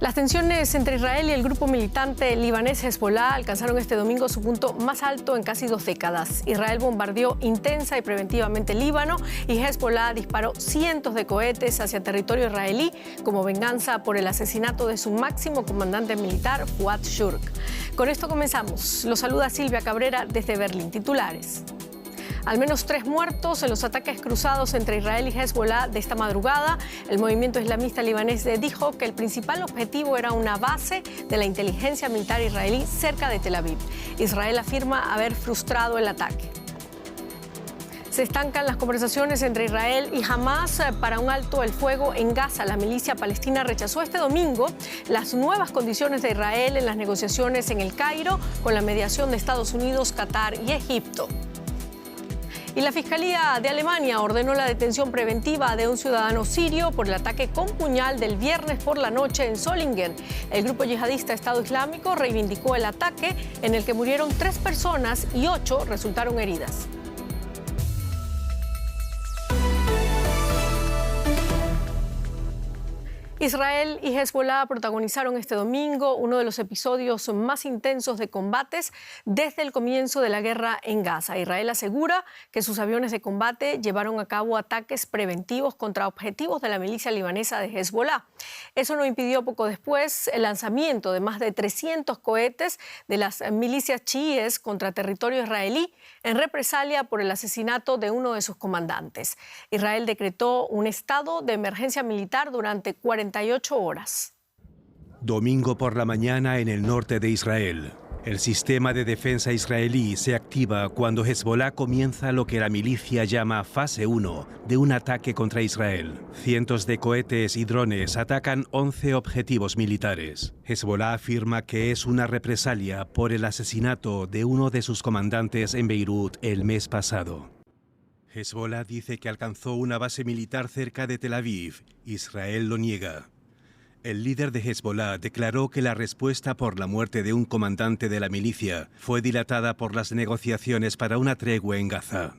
Las tensiones entre Israel y el grupo militante libanés Hezbollah alcanzaron este domingo su punto más alto en casi 2 décadas. Israel bombardeó intensa y preventivamente el Líbano y Hezbollah disparó cientos de cohetes hacia territorio israelí como venganza por el asesinato de su máximo comandante militar, Fuad Shurk. Con esto comenzamos. Los saluda Silvia Cabrera desde Berlín. Titulares. Al menos 3 muertos en los ataques cruzados entre Israel y Hezbollah de esta madrugada. El movimiento islamista libanés dijo que el principal objetivo era una base de la inteligencia militar israelí cerca de Tel Aviv. Israel afirma haber frustrado el ataque. Se estancan las conversaciones entre Israel y Hamás para un alto el fuego en Gaza. La milicia palestina rechazó este domingo las nuevas condiciones de Israel en las negociaciones en el Cairo con la mediación de Estados Unidos, Qatar y Egipto. Y la Fiscalía de Alemania ordenó la detención preventiva de un ciudadano sirio por el ataque con puñal del viernes por la noche en Solingen. El grupo yihadista Estado Islámico reivindicó el ataque en el que murieron 3 personas y 8 resultaron heridas. Israel y Hezbollah protagonizaron este domingo uno de los episodios más intensos de combates desde el comienzo de la guerra en Gaza. Israel asegura que sus aviones de combate llevaron a cabo ataques preventivos contra objetivos de la milicia libanesa de Hezbollah. Eso no impidió poco después el lanzamiento de más de 300 cohetes de las milicias chiíes contra territorio israelí en represalia por el asesinato de uno de sus comandantes. Israel decretó un estado de emergencia militar durante 48 horas. Domingo por la mañana en el norte de Israel. El sistema de defensa israelí se activa cuando Hezbollah comienza lo que la milicia llama fase 1 de un ataque contra Israel. Cientos de cohetes y drones atacan 11 objetivos militares. Hezbollah afirma que es una represalia por el asesinato de uno de sus comandantes en Beirut el mes pasado. Hezbollah dice que alcanzó una base militar cerca de Tel Aviv. Israel lo niega. El líder de Hezbollah declaró que la respuesta por la muerte de un comandante de la milicia fue dilatada por las negociaciones para una tregua en Gaza.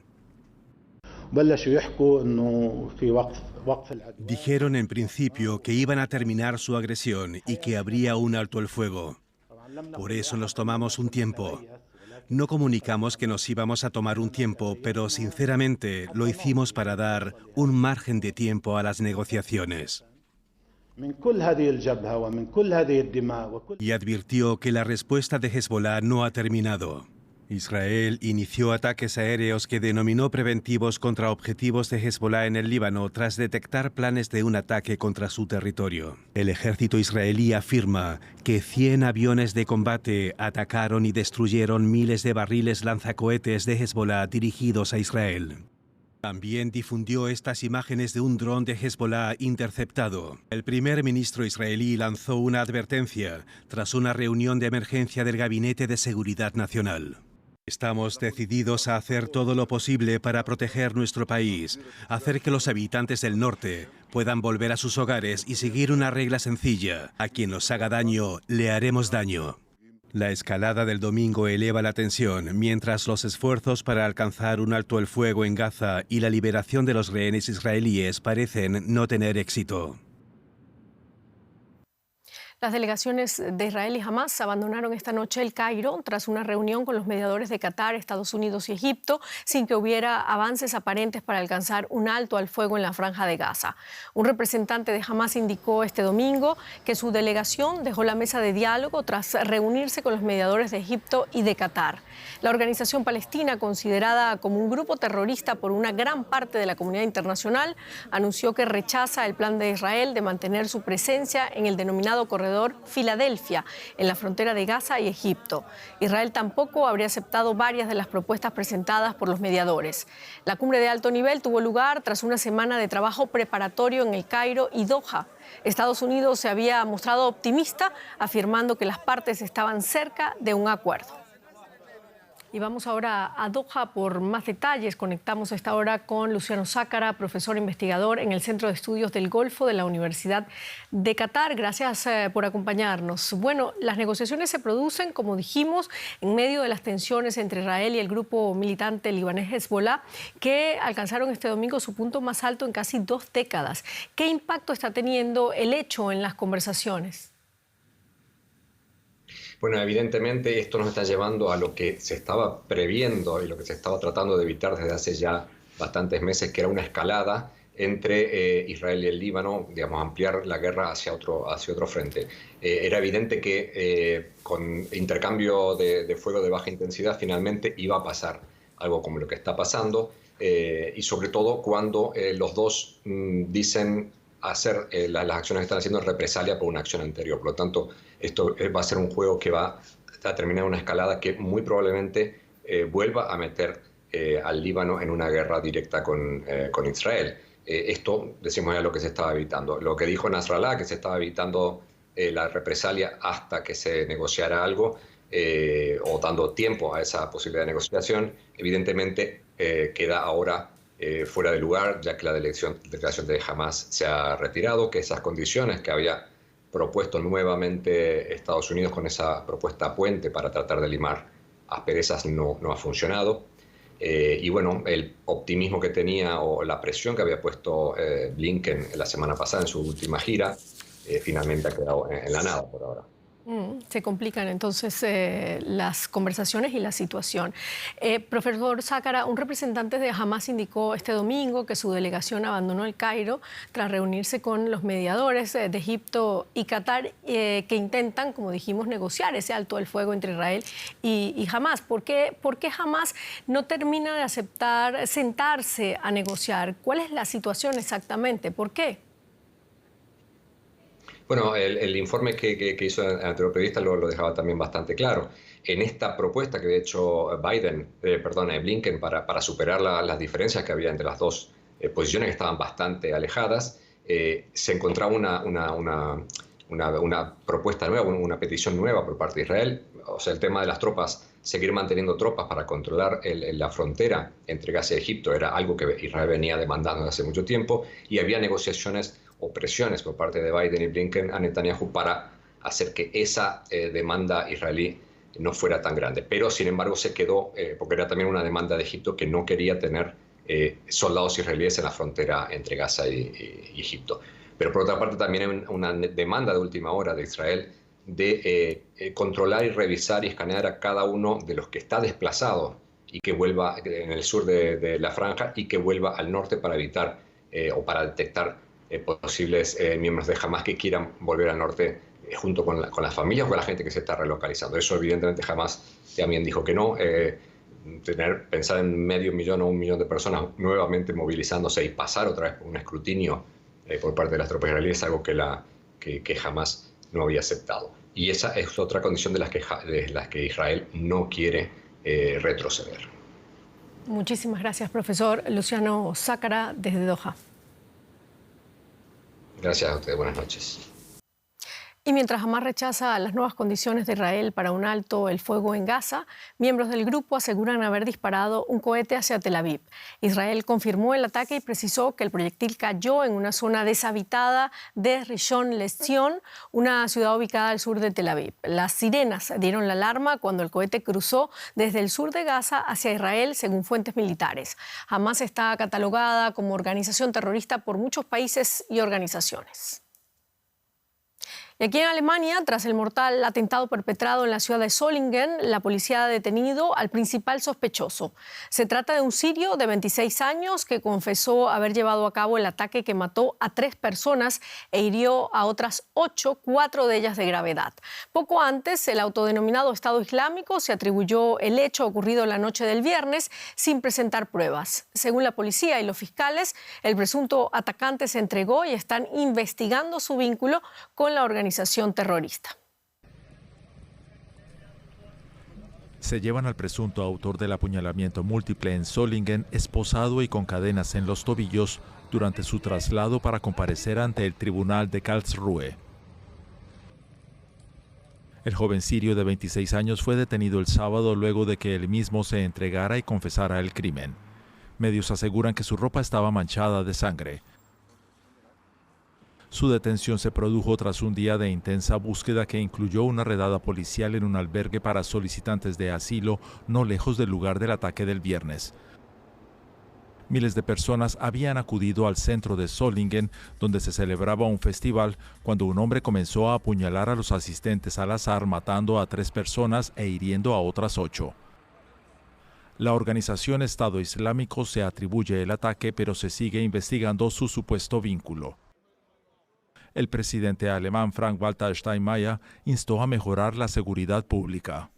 Dijeron en principio que iban a terminar su agresión y que habría un alto el fuego. Por eso nos tomamos un tiempo. No comunicamos que nos íbamos a tomar un tiempo, pero sinceramente lo hicimos para dar un margen de tiempo a las negociaciones. Y advirtió que la respuesta de Hezbollah no ha terminado. Israel inició ataques aéreos que denominó preventivos contra objetivos de Hezbollah en el Líbano tras detectar planes de un ataque contra su territorio. El ejército israelí afirma que 100 aviones de combate atacaron y destruyeron miles de barriles lanzacohetes de Hezbollah dirigidos a Israel. También difundió estas imágenes de un dron de Hezbollah interceptado. El primer ministro israelí lanzó una advertencia tras una reunión de emergencia del Gabinete de Seguridad Nacional. Estamos decididos a hacer todo lo posible para proteger nuestro país, hacer que los habitantes del norte puedan volver a sus hogares y seguir una regla sencilla. A quien nos haga daño, le haremos daño. La escalada del domingo eleva la tensión, mientras los esfuerzos para alcanzar un alto el fuego en Gaza y la liberación de los rehenes israelíes parecen no tener éxito. Las delegaciones de Israel y Hamás abandonaron esta noche el Cairo tras una reunión con los mediadores de Qatar, Estados Unidos y Egipto, sin que hubiera avances aparentes para alcanzar un alto al fuego en la franja de Gaza. Un representante de Hamás indicó este domingo que su delegación dejó la mesa de diálogo tras reunirse con los mediadores de Egipto y de Qatar. La organización palestina, considerada como un grupo terrorista por una gran parte de la comunidad internacional, anunció que rechaza el plan de Israel de mantener su presencia en el denominado corredor Filadelfia, en la frontera de Gaza y Egipto. Israel tampoco habría aceptado varias de las propuestas presentadas por los mediadores. La cumbre de alto nivel tuvo lugar tras una semana de trabajo preparatorio en el Cairo y Doha. Estados Unidos se había mostrado optimista, afirmando que las partes estaban cerca de un acuerdo. Y vamos ahora a Doha por más detalles. Conectamos a esta hora con Luciano Zácara, profesor investigador en el Centro de Estudios del Golfo de la Universidad de Qatar. Gracias por acompañarnos. Bueno, las negociaciones se producen, como dijimos, en medio de las tensiones entre Israel y el grupo militante libanés Hezbollah, que alcanzaron este domingo su punto más alto en casi 2 décadas. ¿Qué impacto está teniendo el hecho en las conversaciones? Bueno, evidentemente esto nos está llevando a lo que se estaba previendo y lo que se estaba tratando de evitar desde hace ya bastantes meses, que era una escalada entre Israel y el Líbano, digamos, ampliar la guerra hacia otro frente. Era evidente que con intercambio de fuego de baja intensidad finalmente iba a pasar algo como lo que está pasando, y sobre todo cuando los dos dicen hacer las acciones que están haciendo en represalia por una acción anterior. Por lo tanto, esto va a ser un juego que va a terminar en una escalada que muy probablemente vuelva a meter al Líbano en una guerra directa con Israel. Esto, decimos, era lo que se estaba evitando. Lo que dijo Nasrallah, que se estaba evitando la represalia hasta que se negociara algo, o dando tiempo a esa posibilidad de negociación, evidentemente queda ahora fuera de lugar, ya que la declaración de Hamás se ha retirado, que esas condiciones que había propuesto nuevamente Estados Unidos con esa propuesta puente para tratar de limar asperezas no ha funcionado. Y bueno, el optimismo que tenía o la presión que había puesto Blinken la semana pasada en su última gira, finalmente ha quedado en la nada por ahora. Se complican entonces las conversaciones y la situación. Profesor Sácara, un representante de Hamás indicó este domingo que su delegación abandonó el Cairo tras reunirse con los mediadores de Egipto y Qatar, que intentan, como dijimos, negociar ese alto el fuego entre Israel y Hamás. ¿Por qué Hamás no termina de aceptar sentarse a negociar? ¿Cuál es la situación exactamente? ¿Por qué? Bueno, el informe que hizo el anterior periodista lo dejaba también bastante claro. En esta propuesta que había hecho Blinken para superar las diferencias que había entre las dos posiciones que estaban bastante alejadas, se encontraba una propuesta nueva, una petición nueva por parte de Israel. O sea, el tema de las tropas, seguir manteniendo tropas para controlar la frontera entre Gaza y Egipto era algo que Israel venía demandando desde hace mucho tiempo, y había negociaciones o presiones por parte de Biden y Blinken a Netanyahu para hacer que esa demanda israelí no fuera tan grande. Pero, sin embargo, se quedó, porque era también una demanda de Egipto que no quería tener soldados israelíes en la frontera entre Gaza y Egipto. Pero, por otra parte, también hay una demanda de última hora de Israel de controlar y revisar y escanear a cada uno de los que está desplazado y que vuelva en el sur de la franja y que vuelva al norte para evitar o para detectar posibles miembros de Hamás que quieran volver al norte junto con las familias o con la gente que se está relocalizando. Eso evidentemente Hamás también dijo que no. Pensar en medio millón o 1 millón de personas nuevamente movilizándose y pasar otra vez por un escrutinio por parte de las tropas israelíes es algo que Hamás no había aceptado. Y esa es otra condición de las que Israel no quiere retroceder. Muchísimas gracias, profesor Luciano Sácara, desde Doha. Gracias a ustedes, buenas noches. Y mientras Hamás rechaza las nuevas condiciones de Israel para un alto el fuego en Gaza, miembros del grupo aseguran haber disparado un cohete hacia Tel Aviv. Israel confirmó el ataque y precisó que el proyectil cayó en una zona deshabitada de Rishon LeZion, una ciudad ubicada al sur de Tel Aviv. Las sirenas dieron la alarma cuando el cohete cruzó desde el sur de Gaza hacia Israel, según fuentes militares. Hamás está catalogada como organización terrorista por muchos países y organizaciones. Y aquí en Alemania, tras el mortal atentado perpetrado en la ciudad de Solingen, la policía ha detenido al principal sospechoso. Se trata de un sirio de 26 años que confesó haber llevado a cabo el ataque que mató a 3 personas e hirió a otras 8, 4 de ellas de gravedad. Poco antes, el autodenominado Estado Islámico se atribuyó el hecho ocurrido la noche del viernes sin presentar pruebas. Según la policía y los fiscales, el presunto atacante se entregó y están investigando su vínculo con la organización terrorista. Se llevan al presunto autor del apuñalamiento múltiple en Solingen, esposado y con cadenas en los tobillos, durante su traslado para comparecer ante el tribunal de Karlsruhe. El joven sirio de 26 años fue detenido el sábado luego de que él mismo se entregara y confesara el crimen. Medios aseguran que su ropa estaba manchada de sangre. Su detención se produjo tras un día de intensa búsqueda que incluyó una redada policial en un albergue para solicitantes de asilo no lejos del lugar del ataque del viernes. Miles de personas habían acudido al centro de Solingen, donde se celebraba un festival, cuando un hombre comenzó a apuñalar a los asistentes al azar, matando a 3 personas e hiriendo a otras 8. La organización Estado Islámico se atribuye el ataque, pero se sigue investigando su supuesto vínculo. El presidente alemán Frank-Walter Steinmeier instó a mejorar la seguridad pública.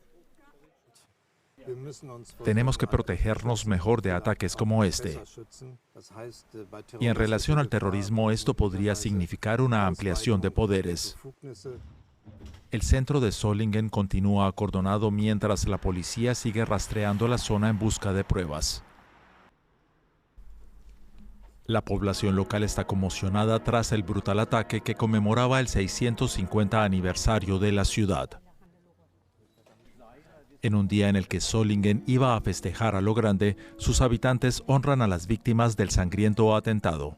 Tenemos que protegernos mejor de ataques como este. Y en relación al terrorismo, esto podría significar una ampliación de poderes. El centro de Solingen continúa acordonado mientras la policía sigue rastreando la zona en busca de pruebas. La población local está conmocionada tras el brutal ataque que conmemoraba el 650 aniversario de la ciudad. En un día en el que Solingen iba a festejar a lo grande, sus habitantes honran a las víctimas del sangriento atentado.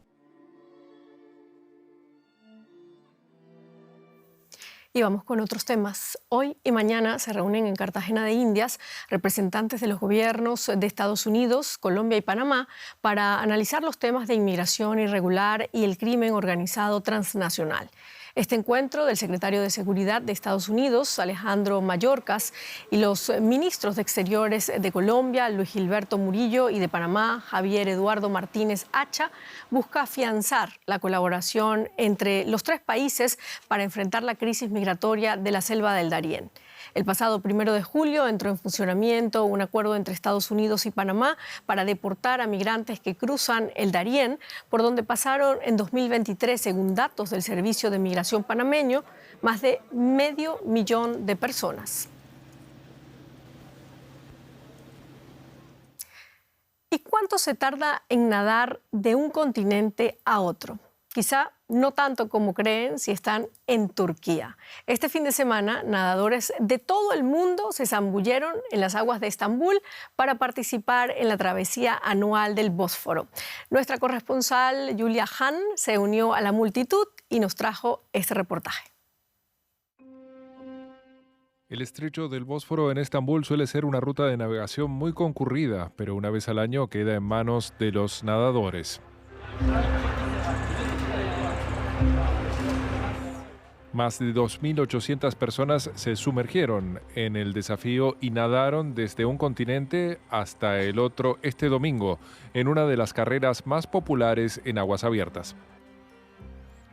Y vamos con otros temas. Hoy y mañana se reúnen en Cartagena de Indias representantes de los gobiernos de Estados Unidos, Colombia y Panamá para analizar los temas de inmigración irregular y el crimen organizado transnacional. Este encuentro del secretario de Seguridad de Estados Unidos, Alejandro Mayorkas, y los ministros de Exteriores de Colombia, Luis Gilberto Murillo, y de Panamá, Javier Eduardo Martínez Hacha, busca afianzar la colaboración entre los 3 países para enfrentar la crisis migratoria de la selva del Darién. El pasado 1 de julio entró en funcionamiento un acuerdo entre Estados Unidos y Panamá para deportar a migrantes que cruzan el Darién, por donde pasaron en 2023, según datos del Servicio de Migración panameño, más de 500.000 de personas. ¿Y cuánto se tarda en nadar de un continente a otro? Quizá no tanto como creen si están en Turquía. Este fin de semana, nadadores de todo el mundo se zambulleron en las aguas de Estambul para participar en la travesía anual del Bósforo. Nuestra corresponsal Julia Han se unió a la multitud y nos trajo este reportaje. El estrecho del Bósforo en Estambul suele ser una ruta de navegación muy concurrida, pero una vez al año queda en manos de los nadadores. Más de 2.800 personas se sumergieron en el desafío y nadaron desde un continente hasta el otro este domingo, en una de las carreras más populares en aguas abiertas.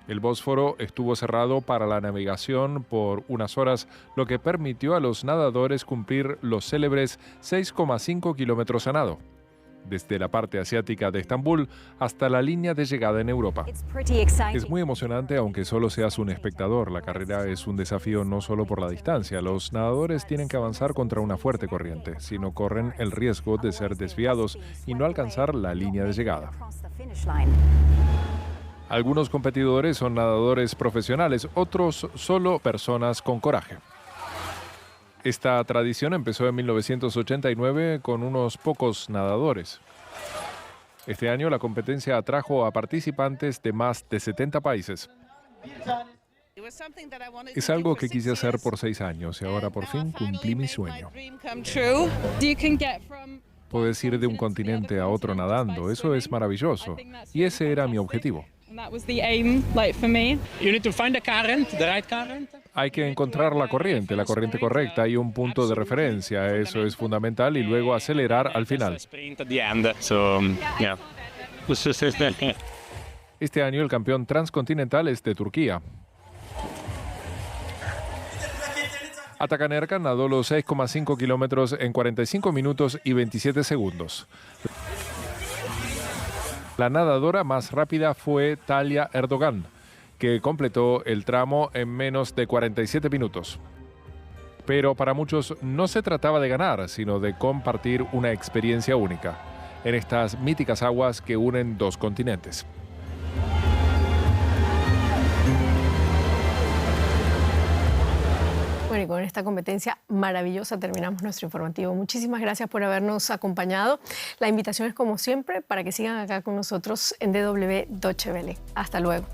El Bósforo estuvo cerrado para la navegación por unas horas, lo que permitió a los nadadores cumplir los célebres 6,5 kilómetros a nado, desde la parte asiática de Estambul hasta la línea de llegada en Europa. Es muy emocionante, aunque solo seas un espectador. La carrera es un desafío no solo por la distancia. Los nadadores tienen que avanzar contra una fuerte corriente, si no corren el riesgo de ser desviados y no alcanzar la línea de llegada. Algunos competidores son nadadores profesionales, otros solo personas con coraje. Esta tradición empezó en 1989 con unos pocos nadadores. Este año la competencia atrajo a participantes de más de 70 países. Es algo que quise hacer por 6 años y ahora por fin cumplí mi sueño. Puedes ir de un continente a otro nadando, eso es maravilloso. Y ese era mi objetivo. Hay que encontrar la corriente correcta y un punto de referencia. Eso es fundamental y luego acelerar al final. Este año el campeón transcontinental es de Turquía. Atakan Erkan nadó los 6,5 kilómetros en 45 minutos y 27 segundos. La nadadora más rápida fue Talia Erdogan, que completó el tramo en menos de 47 minutos. Pero para muchos no se trataba de ganar, sino de compartir una experiencia única en estas míticas aguas que unen 2 continentes. Bueno, y con esta competencia maravillosa terminamos nuestro informativo. Muchísimas gracias por habernos acompañado. La invitación es como siempre para que sigan acá con nosotros en DW Deutsche Welle. Hasta luego.